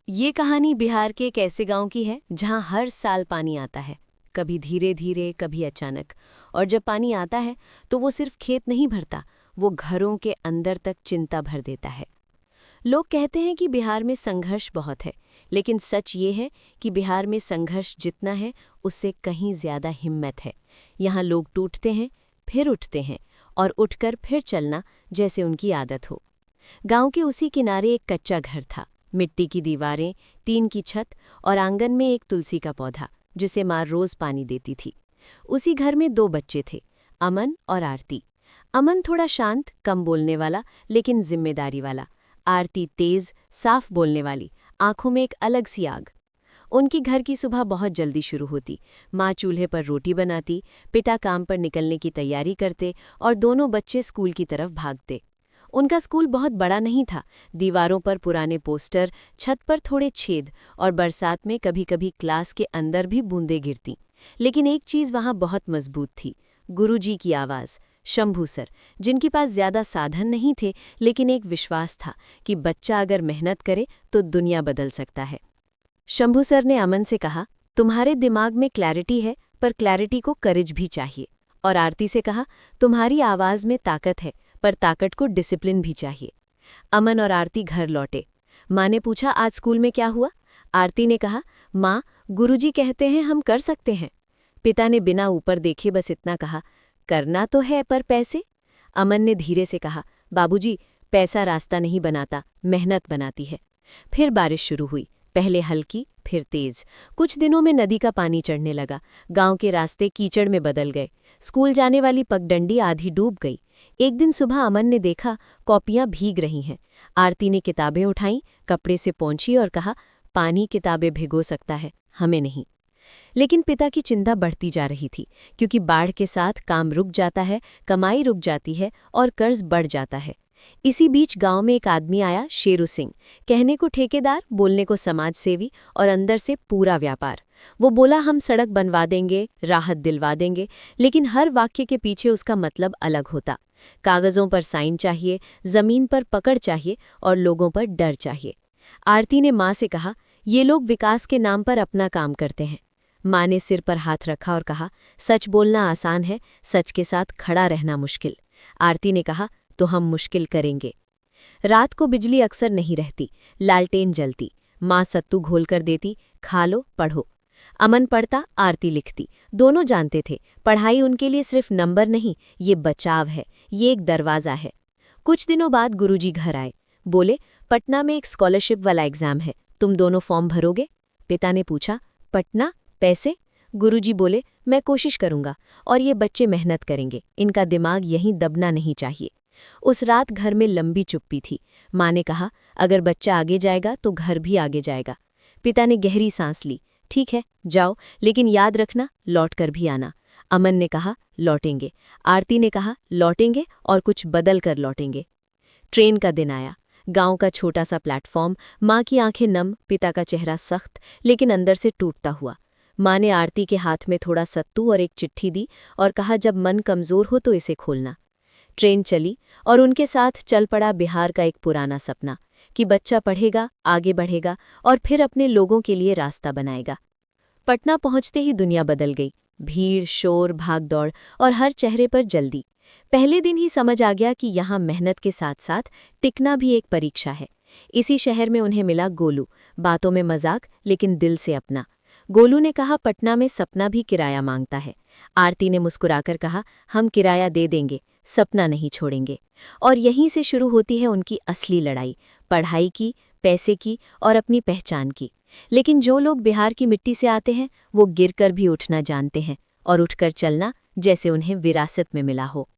ये कहानी बिहार के एक ऐसे गांव की है जहां हर साल पानी आता है। कभी धीरे धीरे, कभी अचानक। और जब पानी आता है तो वो सिर्फ खेत नहीं भरता, वो घरों के अंदर तक चिंता भर देता है। लोग कहते हैं कि बिहार में संघर्ष बहुत है, लेकिन सच ये है कि बिहार में संघर्ष जितना है उससे कहीं ज्यादा हिम्मत है। यहाँ लोग टूटते हैं, फिर उठते हैं, और उठकर फिर चलना जैसे उनकी आदत हो। गांव के उसी किनारे एक कच्चा घर था। मिट्टी की दीवारें, टीन की छत और आंगन में एक तुलसी का पौधा, जिसे माँ रोज पानी देती थी। उसी घर में दो बच्चे थे, अमन और आरती। अमन थोड़ा शांत, कम बोलने वाला, लेकिन जिम्मेदारी वाला। आरती तेज, साफ बोलने वाली, आंखों में एक अलग सी आग। उनकी घर की सुबह बहुत जल्दी शुरू होती। माँ चूल्हे पर रोटी बनाती, पिता काम पर निकलने की तैयारी करते और दोनों बच्चे स्कूल की तरफ भागते। उनका स्कूल बहुत बड़ा नहीं था। दीवारों पर पुराने पोस्टर, छत पर थोड़े छेद, और बरसात में कभी-कभी क्लास के अंदर भी बूंदें गिरती। लेकिन एक चीज़ वहाँ बहुत मजबूत थी, गुरुजी की आवाज़। शंभू सर, जिनके पास ज्यादा साधन नहीं थे, लेकिन एक विश्वास था कि बच्चा अगर मेहनत करे तो दुनिया बदल सकता है। शंभू सर ने अमन से कहा, तुम्हारे दिमाग में क्लैरिटी है, पर क्लैरिटी को करेज भी चाहिए। और आरती से कहा, तुम्हारी आवाज़ में ताकत है, पर ताकत को डिसिप्लिन भी चाहिए। अमन और आरती घर लौटे। माँ ने पूछा, आज स्कूल में क्या हुआ? आरती ने कहा, माँ, गुरुजी कहते हैं हम कर सकते हैं। पिता ने बिना ऊपर देखे बस इतना कहा, करना तो है पर पैसे? अमन ने धीरे से कहा, बाबूजी, पैसा रास्ता नहीं बनाता, मेहनत बनाती है। फिर बारिश शुरू हुई, पहले हल्की, फिर तेज। कुछ दिनों में नदी का पानी चढ़ने लगा। गांव के रास्ते कीचड़ में बदल गए। स्कूल जाने वाली पगडंडी आधी डूब गई। एक दिन सुबह अमन ने देखा, कॉपियां भीग रही हैं। आरती ने किताबें उठाईं, कपड़े से पोंछी और कहा, पानी किताबें भिगो सकता है, हमें नहीं। लेकिन पिता की चिंता बढ़ती जा रही थी, क्योंकि बाढ़ के साथ काम रुक जाता है, कमाई रुक जाती है और कर्ज बढ़ जाता है। इसी बीच गांव में एक आदमी आया, शेरू सिंह। कहने को ठेकेदार, बोलने को समाज सेवी, और अंदर से पूरा व्यापार। वो बोला, हम सड़क बनवा देंगे, राहत दिलवा देंगे, लेकिन हर वाक्य के पीछे उसका मतलब अलग होता। कागजों पर साइन चाहिए, जमीन पर पकड़ चाहिए, और लोगों पर डर चाहिए। आरती ने माँ से कहा, ये लोग विकास के नाम पर अपना काम करते हैं। माँ ने सिर पर हाथ रखा और कहा, सच बोलना आसान है, सच के साथ खड़ा रहना मुश्किल। आरती ने कहा, तो हम मुश्किल करेंगे। रात को बिजली अक्सर नहीं रहती, लालटेन जलती। माँ सत्तू घोल कर देती, खा लो, पढ़ो। अमन पढ़ता, आरती लिखती। दोनों जानते थे, पढ़ाई उनके लिए सिर्फ नंबर नहीं, ये बचाव है, ये एक दरवाज़ा है। कुछ दिनों बाद गुरुजी घर आए। बोले, पटना में एक स्कॉलरशिप वाला एग्ज़ाम है, तुम दोनों फॉर्म भरोगे? पिता ने पूछा, पटना, पैसे? गुरुजी बोले, मैं कोशिश करूंगा, और ये बच्चे मेहनत करेंगे, इनका दिमाग यहीं दबना नहीं चाहिए। उस रात घर में लंबी चुप्पी थी। माँ ने कहा, अगर बच्चा आगे जाएगा तो घर भी आगे जाएगा। पिता ने गहरी सांस ली, ठीक है, जाओ, लेकिन याद रखना, लौट कर भी आना। अमन ने कहा, लौटेंगे। आरती ने कहा, लौटेंगे, और कुछ बदल कर लौटेंगे। ट्रेन का दिन आया। गांव का छोटा सा प्लेटफॉर्म, माँ की आंखें नम, पिता का चेहरा सख्त, लेकिन अंदर से टूटता हुआ। माँ ने आरती के हाथ में थोड़ा सत्तू और एक चिट्ठी दी और कहा, जब मन कमज़ोर हो तो इसे खोलना। ट्रेन चली, और उनके साथ चल पड़ा बिहार का एक पुराना सपना, कि बच्चा पढ़ेगा, आगे बढ़ेगा, और फिर अपने लोगों के लिए रास्ता बनाएगा। पटना पहुंचते ही दुनिया बदल गई। भीड़, शोर, भागदौड़, और हर चेहरे पर जल्दी। पहले दिन ही समझ आ गया कि यहाँ मेहनत के साथ साथ टिकना भी एक परीक्षा है। इसी शहर में उन्हें मिला गोलू, बातों में मजाक, लेकिन दिल से अपना। गोलू ने कहा, पटना में सपना भी किराया मांगता है। आरती ने मुस्कुराकर कहा, हम किराया दे देंगे, सपना नहीं छोड़ेंगे। और यहीं से शुरू होती है उनकी असली लड़ाई, पढ़ाई की, पैसे की, और अपनी पहचान की। लेकिन जो लोग बिहार की मिट्टी से आते हैं, वो गिरकर भी उठना जानते हैं, और उठकर चलना जैसे उन्हें विरासत में मिला हो।